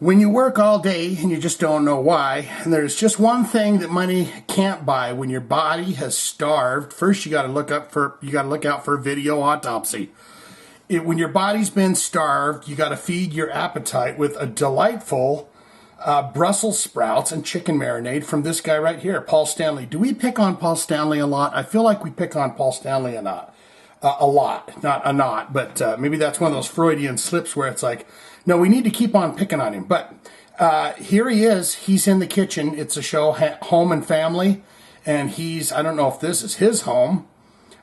When you work all day and you just don't know why, and there's just one thing that money can't buy when your body has starved. First, you got to look out for a video autopsy. When your body's been starved, you got to feed your appetite with a delightful Brussels sprouts and chicken marinade from this guy right here, Paul Stanley. Do we pick on Paul Stanley a lot? I feel like we pick on Paul Stanley a lot, but maybe that's one of those Freudian slips where it's like, no, we need to keep on picking on him. But here he is. He's in the kitchen. It's a show, Home and Family, and I don't know if this is his home,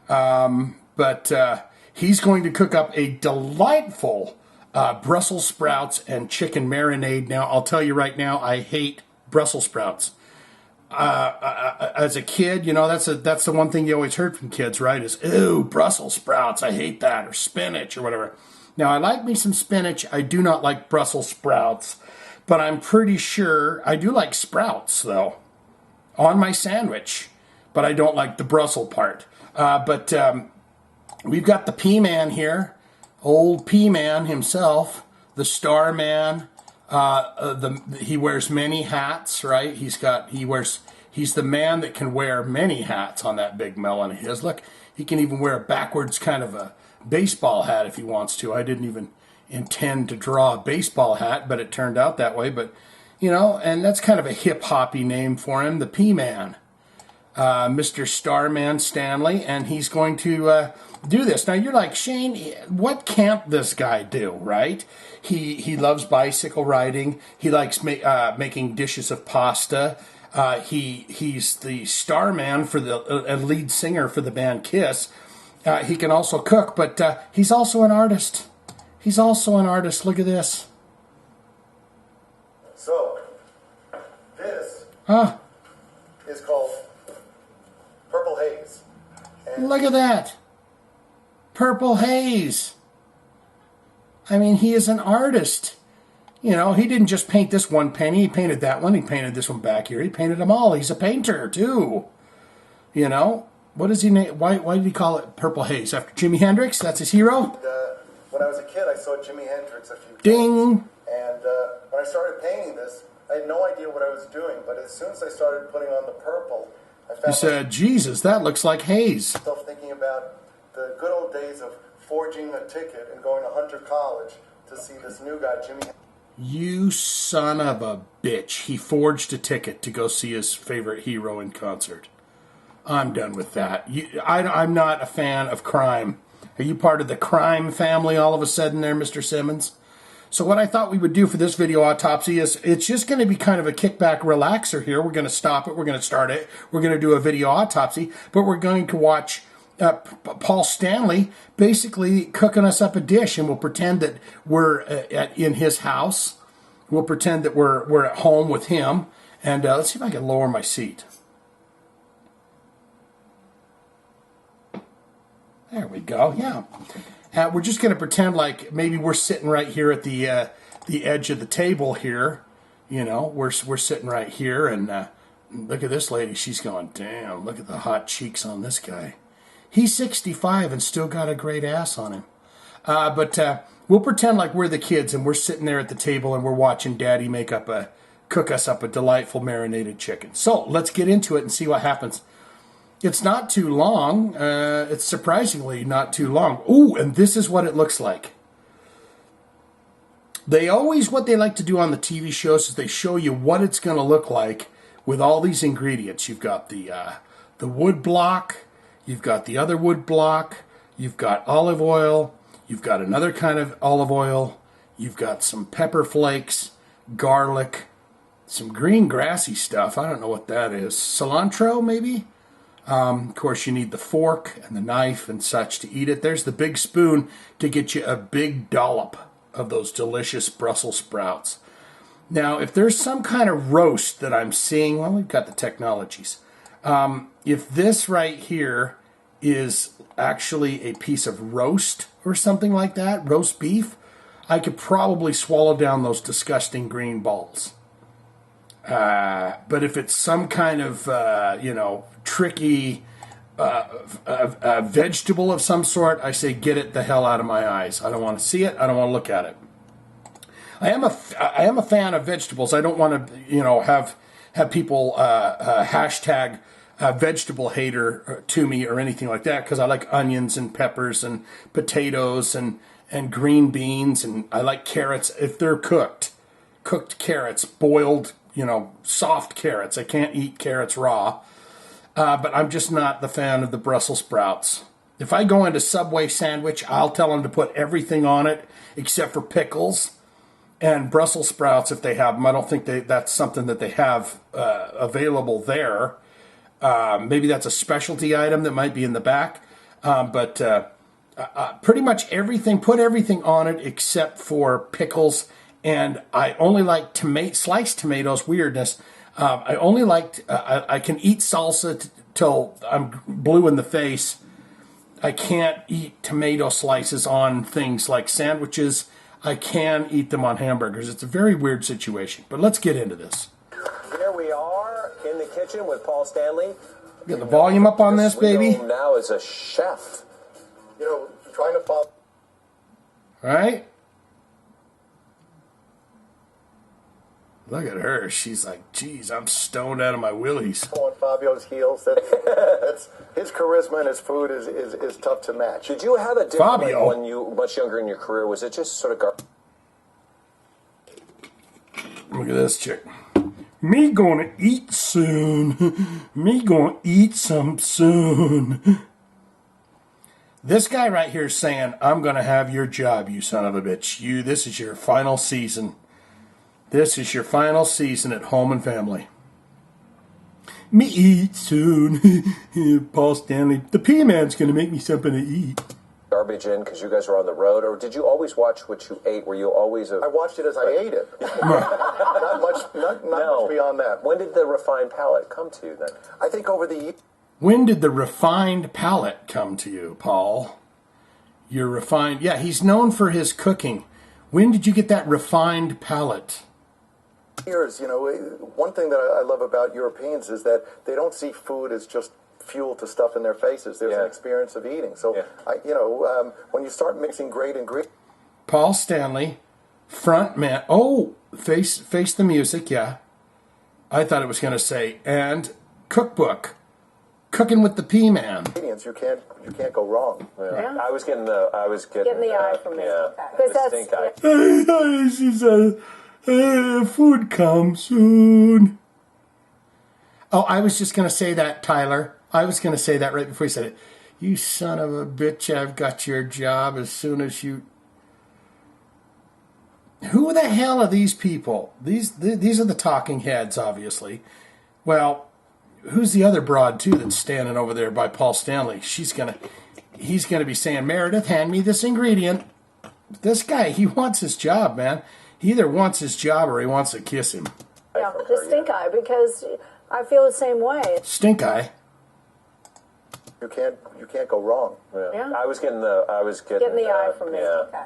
but he's going to cook up a delightful Brussels sprouts and chicken marinade. Now, I'll tell you right now, I hate Brussels sprouts. As a kid, you know, that's the one thing you always heard from kids, right? Is, ew, Brussels sprouts, I hate that, or spinach, or whatever. Now, I like me some spinach. I do not like Brussels sprouts, but I'm pretty sure I do like sprouts, though, on my sandwich, but I don't like the Brussels part. But we've got the P-Man here, old P-Man himself, the Starman. He wears many hats, right? He's the man that can wear many hats on that big melon of his. Look, he can even wear a backwards kind of a baseball hat if he wants to. I didn't even intend to draw a baseball hat, but it turned out that way. But, you know, and that's kind of a hip-hoppy name for him, the P-Man, Mr. Starman Stanley, and he's going to do this. Now, you're like, Shane, what can't this guy do, right? He loves bicycle riding. He likes making dishes of pasta. He's the Starman for the lead singer for the band Kiss. He can also cook, but he's also an artist. He's also an artist. Look at this. So, this is called Purple Haze. And look at that. Purple Haze. I mean, he is an artist. You know, he didn't just paint this one penny. He painted that one. He painted this one back here. He painted them all. He's a painter, too. You know? What is he name? Why did he call it Purple Haze? After Jimi Hendrix? That's his hero? When I was a kid, I saw Jimi Hendrix a few times. Ding! And when I started painting this, I had no idea what I was doing. But as soon as I started putting on the purple, I found... You said, Jesus, that looks like haze. ...myself thinking about the good old days of forging a ticket and going to Hunter College to see this new guy, Jimi Hendrix. You son of a bitch. He forged a ticket to go see his favorite hero in concert. I'm done with that. I'm not a fan of crime. Are you part of the crime family all of a sudden there, Mr. Simmons? So what I thought we would do for this video autopsy is it's just going to be kind of a kickback relaxer here. We're going to stop it. We're going to start it. We're going to do a video autopsy, but we're going to watch Paul Stanley basically cooking us up a dish, and we'll pretend that we're in his house. We'll pretend that we're at home with him, and let's see if I can lower my seat. There we go. Yeah, we're just going to pretend like maybe we're sitting right here at the edge of the table here. You know, we're sitting right here, and look at this lady. She's going, damn, look at the hot cheeks on this guy. He's 65 and still got a great ass on him. But we'll pretend like we're the kids, and we're sitting there at the table, and we're watching Daddy cook us up a delightful marinated chicken. So let's get into it and see what happens. It's not too long. It's surprisingly not too long. Ooh, and this is what it looks like. What they like to do on the TV shows is they show you what it's going to look like with all these ingredients. You've got the wood block. You've got the other wood block. You've got olive oil. You've got another kind of olive oil. You've got some pepper flakes, garlic, some green grassy stuff. I don't know what that is. Cilantro, maybe? Of course, you need the fork and the knife and such to eat it. There's the big spoon to get you a big dollop of those delicious Brussels sprouts. Now, if there's some kind of roast that I'm seeing, well, we've got the technologies. If this right here is actually a piece of roast or something like that, roast beef, I could probably swallow down those disgusting green balls. But if it's some kind of, tricky vegetable of some sort, I say get it the hell out of my eyes. I don't want to see it. I don't want to look at it. I am a fan of vegetables. I don't want to, have people hashtag vegetable hater to me or anything like that, because I like onions and peppers and potatoes and green beans, and I like carrots if they're cooked carrots, boiled, soft carrots. I can't eat carrots raw, but I'm just not the fan of the Brussels sprouts. If I go into Subway sandwich, I'll tell them to put everything on it except for pickles and Brussels sprouts if they have them. I don't think that's something that they have available there. Maybe that's a specialty item that might be in the back. But pretty much everything, put everything on it except for pickles. And I only like sliced tomatoes, weirdness. I only like, I can eat salsa till I'm blue in the face. I can't eat tomato slices on things like sandwiches. I can eat them on hamburgers. It's a very weird situation. But let's get into this. Here we are in the kitchen with Paul Stanley. Get the volume up on this, baby. Now as a chef. Trying to follow. Right? Look at her. She's like, geez, I'm stoned out of my willies. On Fabio's heels. That's his charisma and his food is tough to match. Did you have a different Fabio. when you much younger in your career? Was it just sort of Look at this chick. Me gonna eat soon. Me gonna eat some soon. This guy right here is saying, I'm gonna have your job, you son of a bitch. This is your final season. This is your final season at Home and Family. Me eat soon. Paul Stanley. The P-Man's going to make me something to eat. garbage in because you guys were on the road, or did you always watch what you ate? Were you always I watched it as I ate it. Not much beyond that. When did the refined palate come to you then? I think over the years. When did the refined palate come to you, Paul? Your refined... Yeah, he's known for his cooking. When did you get that refined palate? Years, one thing that I love about Europeans is that they don't see food as just fuel to stuff in their faces. There's an experience of eating. So, when you start mixing great ingredients... Paul Stanley, front man... Oh, face the music, yeah. I thought it was going to say, and cookbook. Cooking with the P-Man. You can't go wrong. Yeah. I was getting the eye from it. Yeah, Because the stink eye. She said, food comes soon. Oh, I was just going to say that, Tyler. I was going to say that right before you said it. You son of a bitch, I've got your job as soon as you... Who the hell are these people? These are the talking heads, obviously. Well, who's the other broad, too, that's standing over there by Paul Stanley? He's going to be saying, Meredith, hand me this ingredient. This guy, he wants his job, man. He either wants his job or he wants to kiss him. Yeah, the stink eye, because I feel the same way. Stink eye. You can't go wrong. Yeah. I was getting the eye from it.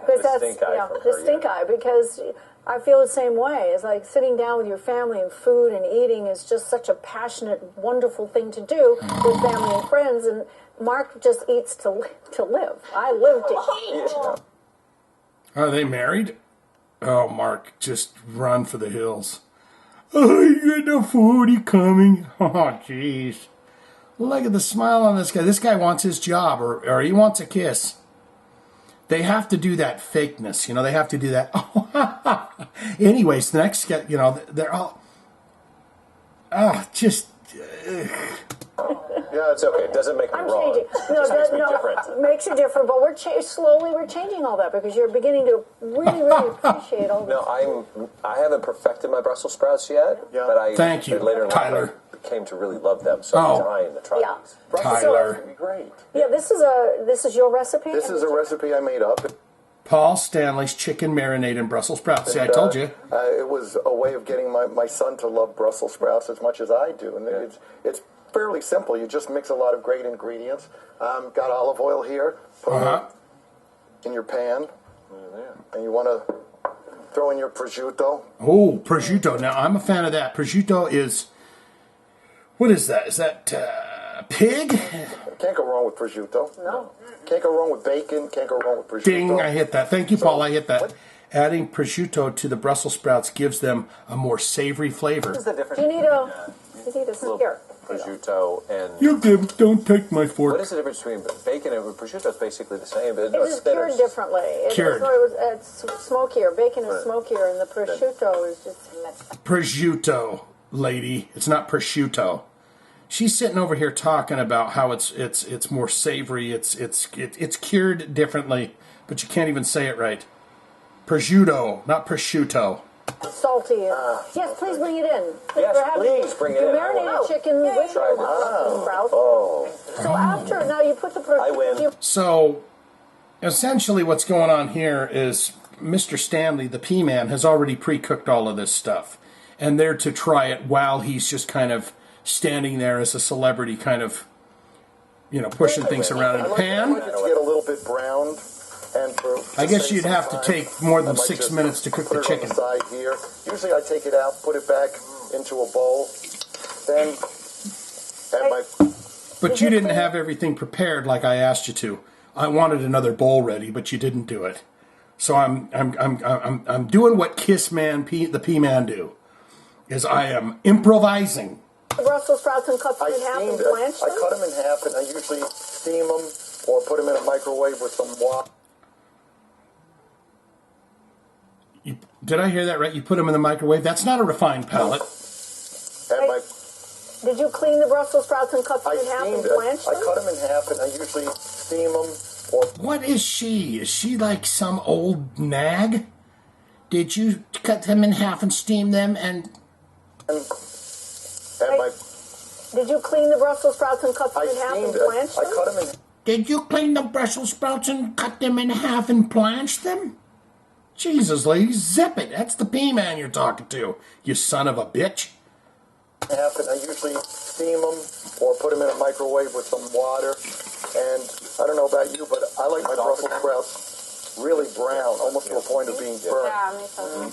Because the stink eye from her, stink eye, because I feel the same way. It's like sitting down with your family and food and eating is just such a passionate, wonderful thing to do with family and friends. And Mark just eats to live. I live to eat. Are they married? Oh, Mark, just run for the hills. Oh, you got no foodie coming. Oh, jeez. Look at the smile on this guy. This guy wants his job, or he wants a kiss. They have to do that fakeness, they have to do that. Anyways, the next guy, they're all... just... Yeah, it's okay. It doesn't make me wrong. Changing. No, it makes you different, but we're changing all that because you're beginning to really, really appreciate all this. No, I haven't perfected my Brussels sprouts yet, but Thank you, later in Tyler. life I came to really love them, so I'm dying to try these. Tyler. Would be great. Yeah, this is your recipe? This is a recipe I made up. Paul Stanley's chicken marinade and Brussels sprouts. See, I told you. It was a way of getting my son to love Brussels sprouts as much as I do. And it's fairly simple. You just mix a lot of great ingredients. Got olive oil here. Put it in your pan. And you want to throw in your prosciutto. Oh, prosciutto. Now, I'm a fan of that. Prosciutto is... What is that? Is that pig? Can't go wrong with prosciutto. No. Can't go wrong with bacon. Can't go wrong with prosciutto. Ding, I hit that. Thank you, Paul. I hit that. Adding prosciutto to the Brussels sprouts gives them a more savory flavor. What's the difference? You need a here. Prosciutto and... Don't take my fork. What is the difference between bacon and prosciutto? Is basically the same, but It is cured differently. Cured. It's smokier. Bacon is smokier, and the prosciutto is just... Prosciutto, lady. It's not prosciutto. She's sitting over here talking about how it's more savory. It's cured differently, but you can't even say it right. Prosciutto, not prosciutto. Salty. Yes, please bring it in. Yes, please bring it in. Marinated chicken with sprouts. So after, now you put the I win. So, essentially what's going on here is Mr. Stanley, the P-Man, has already pre-cooked all of this stuff. And they're to try it while he's just kind of standing there as a celebrity, kind of, pushing things around in a pan. I like it to get a little bit browned. And I guess you'd have to take more than 6 minutes to cook the chicken. Put it on the side here. Usually I take it out, put it back into a bowl, then add my... But you didn't have everything prepared like I asked you to. I wanted another bowl ready, but you didn't do it. So I'm doing what Kiss Man, the P-Man do, is I am improvising. Brussels sprouts and cut them in half and blanch them? I cut them in half, and I usually steam them or put them in a microwave with some water. Did I hear that right? You put them in the microwave? That's not a refined palate. Did you clean the Brussels sprouts and cut them in half and blanch them? I cut them in half, and I usually steam them. What is she? Is she like some old nag? Did you cut them in half and steam them and... Did you clean the Brussels sprouts and cut them in half and blanch them? I cut them in... Did you clean the Brussels sprouts and cut them in half and blanch them? Jesus, lady, zip it. That's the P-Man you're talking to, you son of a bitch. Half, and I usually steam them or put them in a microwave with some water. And I don't know about you, but I like my Brussels sprouts really brown, almost to a point of being burnt. Yeah, me too.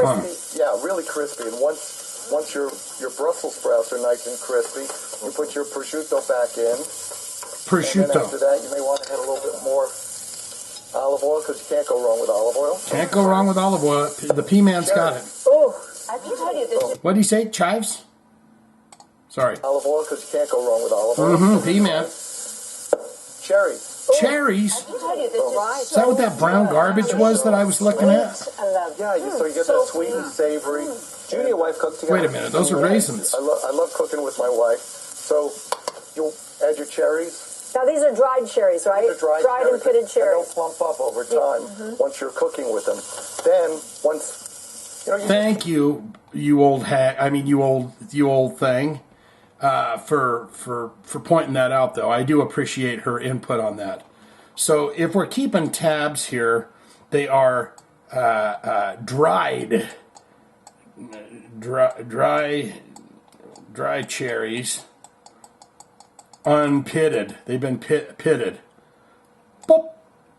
And yeah, really crispy. And once your Brussels sprouts are nice and crispy, you put your prosciutto back in. Prosciutto. And then after that, you may want to add a little bit more olive oil, because you can't go wrong with olive oil. Can't go wrong with olive oil. The P-Man's got it. Oh, I can tell you this. What did he say? Chives? Sorry. Olive oil, because you can't go wrong with olive oil. P-Man. Cherries. Cherries? I can tell you this. Is that what that brown garbage was that I was looking at? Yeah, so you get that sweet and savory. You and your wife cook together? Wait a minute. Those are raisins. I love cooking with my wife. So you'll add your cherries. Now these are dried cherries, right? These are dried and pitted cherries. And they'll plump up over time once you're cooking with them. Then once Thank you, you old hack. I mean, you old thing, for pointing that out. Though I do appreciate her input on that. So if we're keeping tabs here, they are dried cherries. Unpitted. They've been pitted. Boop,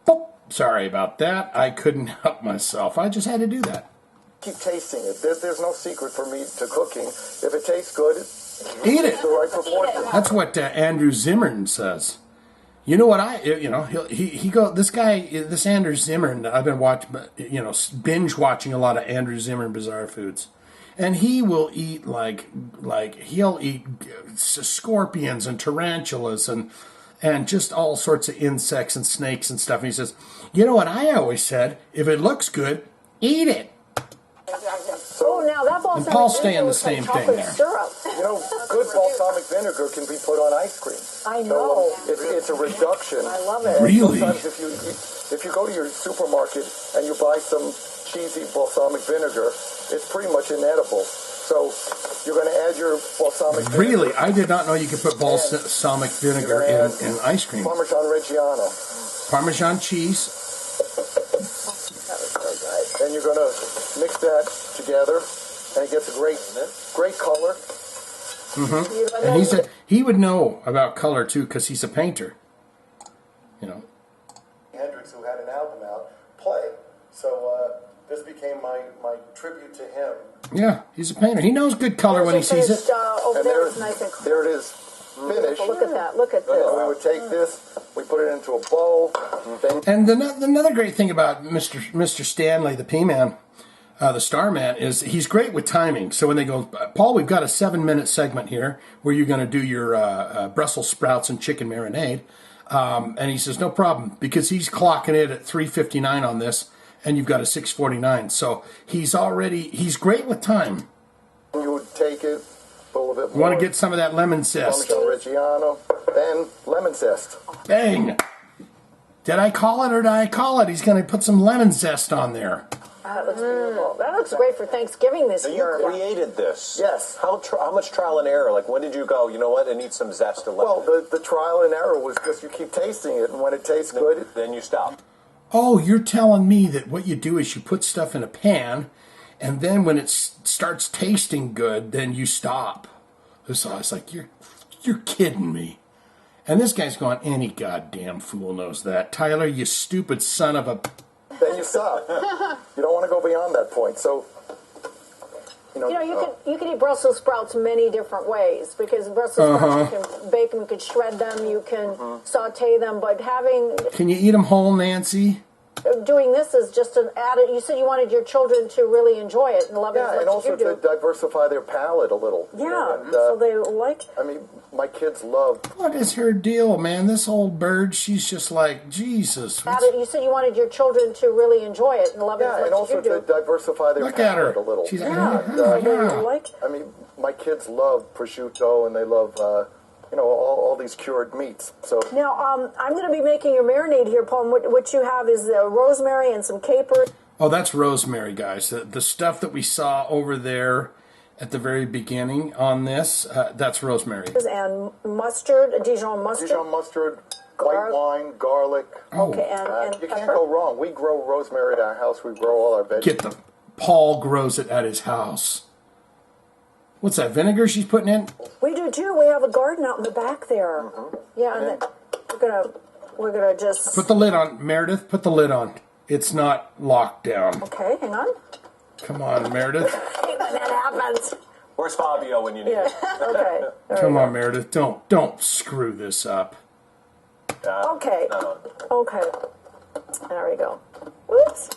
boop. Sorry about that. I couldn't help myself. I just had to do that. keep tasting it. There's no secret for me to cooking. If it tastes good, eat it. The right proportion. That's what Andrew Zimmern says. You know what this Andrew Zimmern, I've been binge watching a lot of Andrew Zimmern Bizarre Foods. And he will eat he'll eat scorpions and tarantulas and just all sorts of insects and snakes and stuff. And he says, you know what I always said? If it looks good, eat it. So now that balsamic and Paul's saying the same thing there. Syrup. You know, good balsamic vinegar can be put on ice cream. I know. It's a reduction. I love it. Really? Sometimes if you go to your supermarket and you buy some cheesy balsamic vinegar, it's pretty much inedible. So you're going to add your balsamic vinegar. Really? I did not know you could put balsamic vinegar in ice cream. Parmesan Reggiano. Parmesan cheese. And you're going to mix that together, and it gets a great color. Mm-hmm. And he would know about color too, because he's a painter. You know. Hendrix, who had an album out, play. So this became my tribute to him. Yeah, he's a painter. He knows good color when he sees it. Over there, it's nice and there it is. finish. Look at that. Look at We this. would take this, we put it into a bowl, then And another great thing about Mr. Stanley, the P-Man, the Starman, is he's great with timing. So when they go, Paul, we've got a 7-minute segment here where you're going to do your Brussels sprouts and chicken marinade. And he says, no problem, because he's clocking it at 3:59 on this, and you've got a 6:49. So he's great with time. you would take it, put a little bit You more. want to get some of that lemon zest. Parmesan Reggiano, then lemon zest. Bang! Did I call it or did I call it? He's going to put some lemon zest on there. That looks beautiful. That looks great for Thanksgiving this So you year. created this. Yes. How much trial and error? Like, when did you go, you know what, it needs some zest to lemon? Well, the trial and error was just you keep tasting it, and when it tastes good, Then you stop. Oh, you're telling me that what you do is you put stuff in a pan, and then when it starts tasting good, then you stop. So I was like, you're kidding me. And this guy's going, any goddamn fool knows that. Tyler, you stupid son of a... then you stop. You don't want to go beyond that point. So, You can eat Brussels sprouts many different ways because Brussels sprouts, you can bake them, you can shred them, you can saute them, but Can you eat them whole, Nancy? doing this is just an added. You said you wanted your children to really enjoy it and love it as yeah, much and as also you do. to diversify their palate a little. Yeah, And, so they like. I mean, my kids love. What is her deal, man? This old bird, she's just like, Jesus. You said you wanted your children to really enjoy it and love it Yeah, as and much as also you to do. diversify their Look at her. palate a little. She's like, Yeah, And, so they like. I mean, my kids love prosciutto, and they love, all these cured meats. So Now, I'm going to be making your marinade here, Paul. And what you have is rosemary and some capers. Oh, that's rosemary, guys. The stuff that we saw over there at the very beginning on this, that's rosemary. And mustard, Dijon mustard. Dijon mustard, white wine, garlic. Okay, and You can't pepper. go wrong. We grow rosemary at our house. We grow all our Get veggies. Paul grows it at his house. What's that, vinegar she's putting in? We do too. We have a garden out in the back there. Yeah, and we're gonna just. Put the lid on, Meredith. Put the lid on. It's not locked down. Okay, hang on. Come on, Meredith. That happens. Where's Fabio when you need Yeah. him? Okay. Come on, Meredith. Don't screw this up. Okay. Okay. There we go. Whoops.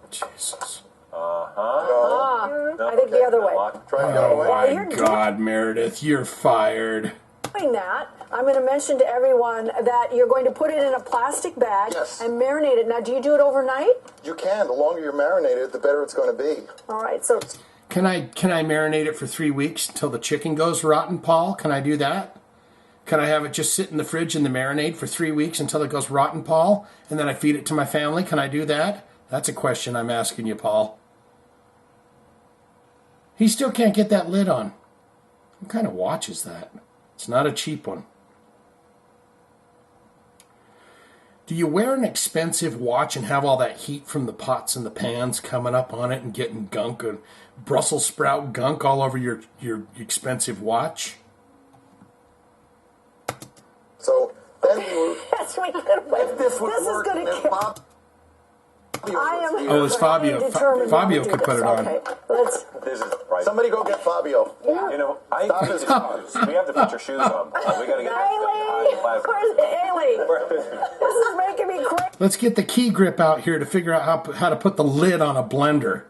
Jesus. I think the other way. Try it the other Oh way. While you're my God, Meredith, you're fired. doing that, I'm going to mention to everyone that you're going to put it in a plastic bag Yes. and marinate it. Now, do you do it overnight? You can. The longer you marinate it, the better it's going to be. All right. So Can I marinate it for 3 weeks until the chicken goes rotten, Paul? Can I do that? Can I have it just sit in the fridge in the marinade for 3 weeks until it goes rotten, Paul? And then I feed it to my family? Can I do that? That's a question I'm asking you, Paul. He still can't get that lid on. What kind of watch is that? It's not a cheap one. Do you wear an expensive watch and have all that heat from the pots and the pans coming up on it and getting gunk and Brussels sprout gunk all over your expensive watch? So then we were. yes, we could. This would This is work. going to and kill. Bob- I am. Oh, it's Fabio. I am determined Fabio to do could put this. it on. Okay, let's. This is right. Somebody go get Fabio. You know, I Stop need this. shoes. We have to put your shoes on. We got to get Haley, where's Haley? This is making me crazy. Let's get the key grip out here to figure out how to put the lid on a blender.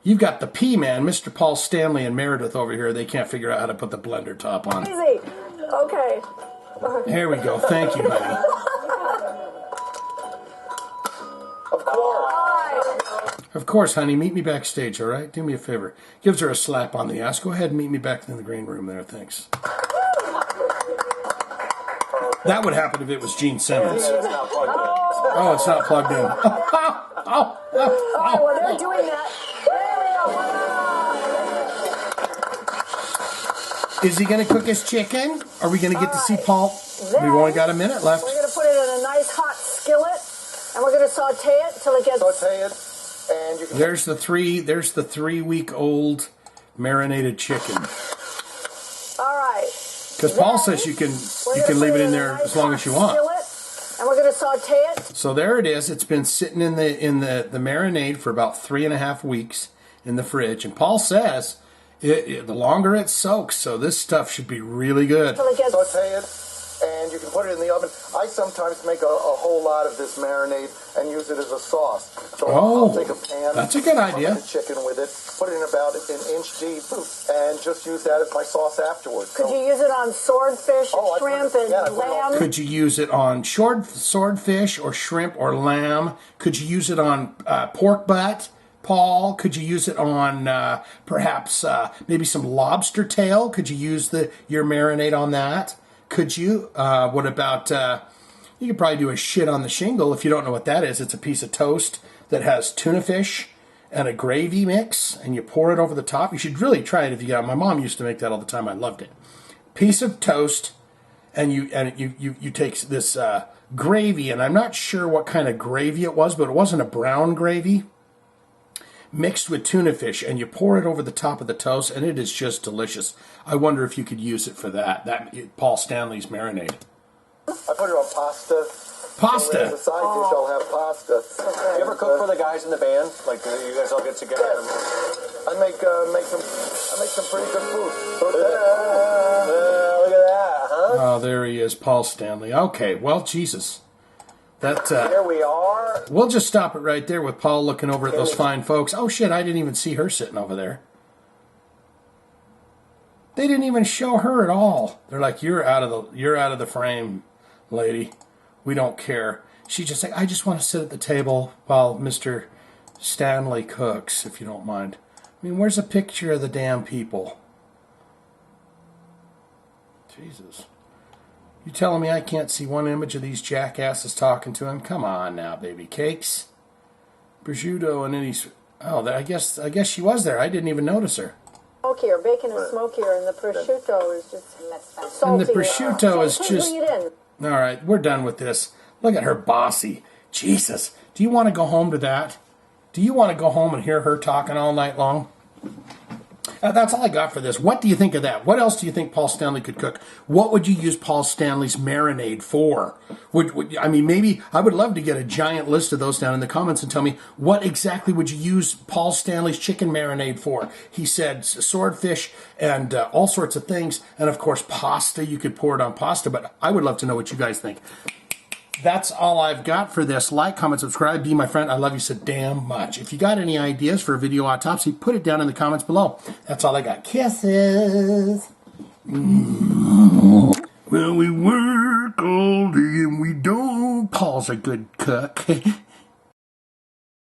You've got the P-Man, Mr. Paul Stanley and Meredith over here. They can't figure out how to put the blender top on. Okay. Here we go. Thank you, honey. Of course. Of course, honey. Meet me backstage, all right? Do me a favor. Gives her a slap on the ass. Go ahead and meet me back in the green room there. Thanks. That would happen if it was Gene Simmons. It's not plugged in. Oh, it's not plugged in. All right, well, they're doing that. Is he going to cook his chicken? Are we going to get to see Paul? We've only got a minute left. We're going to put it in a nice hot skillet, and we're going to saute it till it gets. Saute it, and you can. There's the 3-week-old marinated chicken. All right. Because Paul says you can leave it in there as long as you want. Skillet, and we're going to saute it. So there it is. It's been sitting in the marinade for about 3.5 weeks in the fridge. And Paul says The longer it soaks, so this stuff should be really good. Till it gets Saute it, and you can put it in the oven. I sometimes make a whole lot of this marinade and use it as a sauce. So I'll take a pan. That's a good idea. Cook the chicken with it, put it in about an inch deep, and just use that as my sauce afterwards. Could you use it on swordfish, shrimp, and lamb? Could you use it on swordfish or shrimp or lamb? Could you use it on pork butt, Paul? Could you use it on perhaps maybe some lobster tail? Could you use your marinade on that? Could you? What about, you could probably do a shit on the shingle. If you don't know what that is, it's a piece of toast that has tuna fish and a gravy mix, and you pour it over the top. You should really try it if you got. My mom used to make that all the time. I loved it. Piece of toast, and you take this gravy, and I'm not sure what kind of gravy it was, but it wasn't a brown gravy, mixed with tuna fish, and you pour it over the top of the toast, and it is just delicious. I wonder if you could use it for that Paul Stanley's marinade. I put it on pasta. Pasta. As a side dish, I'll have pasta. You ever cook for the guys in the band? Like, you guys all get together? I make some pretty good food. Look at that, huh? Oh, there he is, Paul Stanley. Okay, well, Jesus. Here we are. We'll just stop it right there with Paul looking over at those fine folks. Oh, shit, I didn't even see her sitting over there. They didn't even show her at all. They're like, you're out of the frame, lady. We don't care. She's just like, I just want to sit at the table while Mr. Stanley cooks, if you don't mind. I mean, where's a picture of the damn people? Jesus. You telling me I can't see one image of these jackasses talking to him? Come on now, baby cakes. Prosciutto and any... Oh, I guess she was there. I didn't even notice her. Smokier, bacon is smokier, and the prosciutto is just saltier. And the prosciutto is just... Lead in. All right, we're done with this. Look at her bossy. Jesus. Do you want to go home to that? Do you want to go home and hear her talking all night long? That's all I got for this. What do you think of that? What else do you think Paul Stanley could cook? What would you use Paul Stanley's marinade for? I mean, maybe I would love to get a giant list of those down in the comments and tell me what exactly would you use Paul Stanley's chicken marinade for? He said swordfish and all sorts of things. And, of course, pasta. You could pour it on pasta. But I would love to know what you guys think. That's all I've got for this. Like, comment, subscribe, be my friend. I love you so damn much. If you got any ideas for a video autopsy, put it down in the comments below. That's all I got. Kisses. Well, we work all day and we don't. Paul's a good cook.